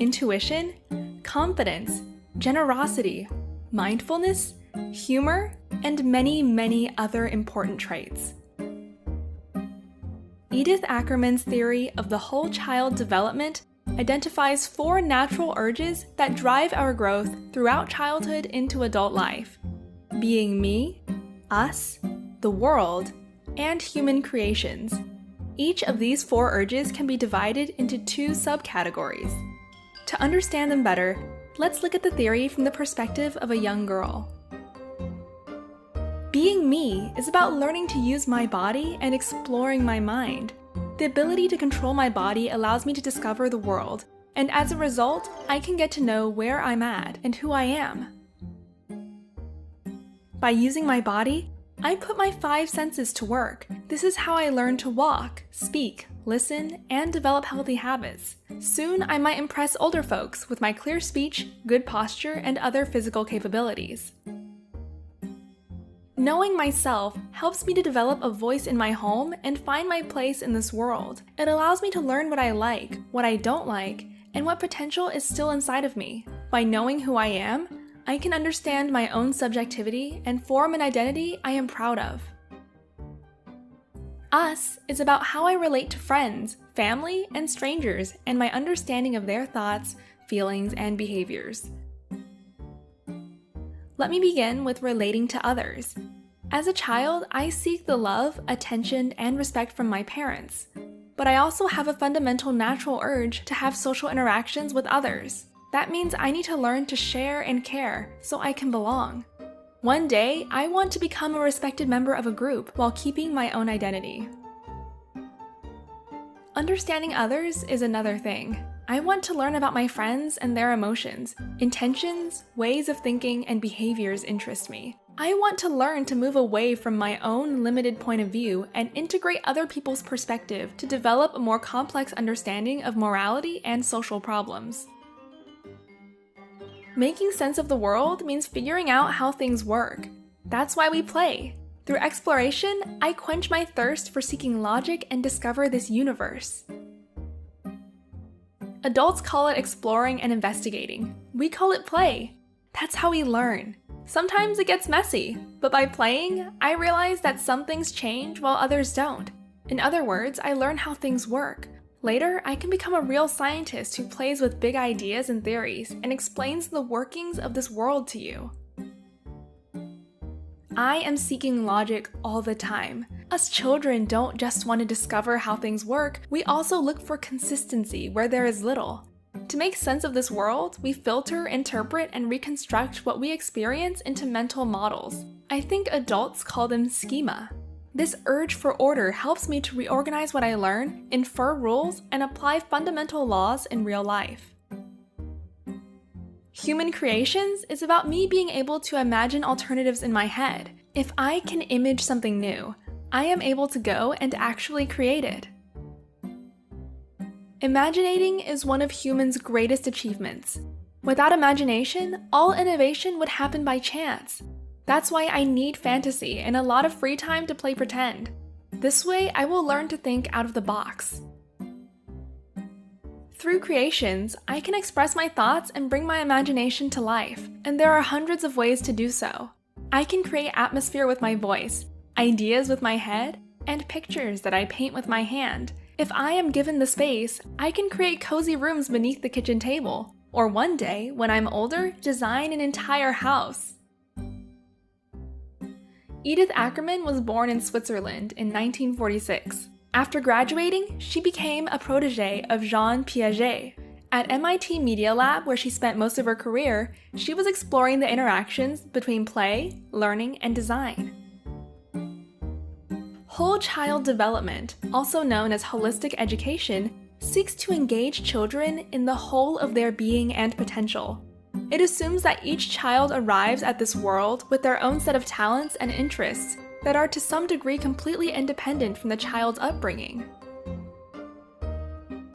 intuition, confidence, generosity, mindfulness, humor, and many, many other important traits. Edith Ackerman's theory of the whole child development identifies 4 natural urges that drive our growth throughout childhood into adult life: being me, us, the world, and human creations. Each of these 4 urges can be divided into 2 subcategories. To understand them better, let's look at the theory from the perspective of a young girl. Being me is about learning to use my body and exploring my mind. The ability to control my body allows me to discover the world, and as a result, I can get to know where I'm at and who I am. By using my body, I put my 5 senses to work. This is how I learn to walk, speak, listen, and develop healthy habits. Soon, I might impress older folks with my clear speech, good posture, and other physical capabilities. Knowing myself helps me to develop a voice in my home and find my place in this world. It allows me to learn what I like, what I don't like, and what potential is still inside of me. By knowing who I am, I can understand my own subjectivity and form an identity I am proud of. Us is about how I relate to friends, family, and strangers, and my understanding of their thoughts, feelings, and behaviors. Let me begin with relating to others. As a child, I seek the love, attention, and respect from my parents. But I also have a fundamental natural urge to have social interactions with others. That means I need to learn to share and care so I can belong. One day, I want to become a respected member of a group while keeping my own identity. Understanding others is another thing. I want to learn about my friends and their emotions. Intentions, ways of thinking, and behaviors interest me. I want to learn to move away from my own limited point of view and integrate other people's perspective to develop a more complex understanding of morality and social problems. Making sense of the world means figuring out how things work. That's why we play. Through exploration, I quench my thirst for seeking logic and discover this universe. Adults call it exploring and investigating. We call it play. That's how we learn. Sometimes it gets messy, but by playing, I realize that some things change while others don't. In other words, I learn how things work. Later, I can become a real scientist who plays with big ideas and theories and explains the workings of this world to you. I am seeking logic all the time. Us children don't just want to discover how things work, we also look for consistency where there is little. To make sense of this world, we filter, interpret, and reconstruct what we experience into mental models. I think adults call them schema. This urge for order helps me to reorganize what I learn, infer rules, and apply fundamental laws in real life. Human Creations is about me being able to imagine alternatives in my head. If I can image something new, I am able to go and actually create it. Imaginating is one of humans' greatest achievements. Without imagination, all innovation would happen by chance. That's why I need fantasy and a lot of free time to play pretend. This way, I will learn to think out of the box. Through creations, I can express my thoughts and bring my imagination to life, and there are hundreds of ways to do so. I can create atmosphere with my voice, ideas with my head, and pictures that I paint with my hand. If I am given the space, I can create cozy rooms beneath the kitchen table, or one day, when I'm older, design an entire house. Edith Ackerman was born in Switzerland in 1946. After graduating, she became a protégé of Jean Piaget. At MIT Media Lab, where she spent most of her career, she was exploring the interactions between play, learning, and design. Whole child development, also known as holistic education, seeks to engage children in the whole of their being and potential. It assumes that each child arrives at this world with their own set of talents and interests that are to some degree completely independent from the child's upbringing.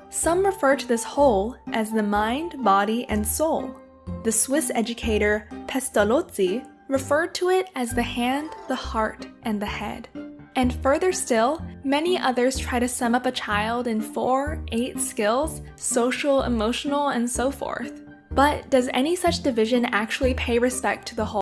Some refer to this whole as the mind, body, and soul. The Swiss educator Pestalozzi referred to it as the hand, the heart, and the head. And further still, Many others try to sum up a child in 4, 8 skills: social, emotional, and so forth. But does any such division actually pay respect to the whole?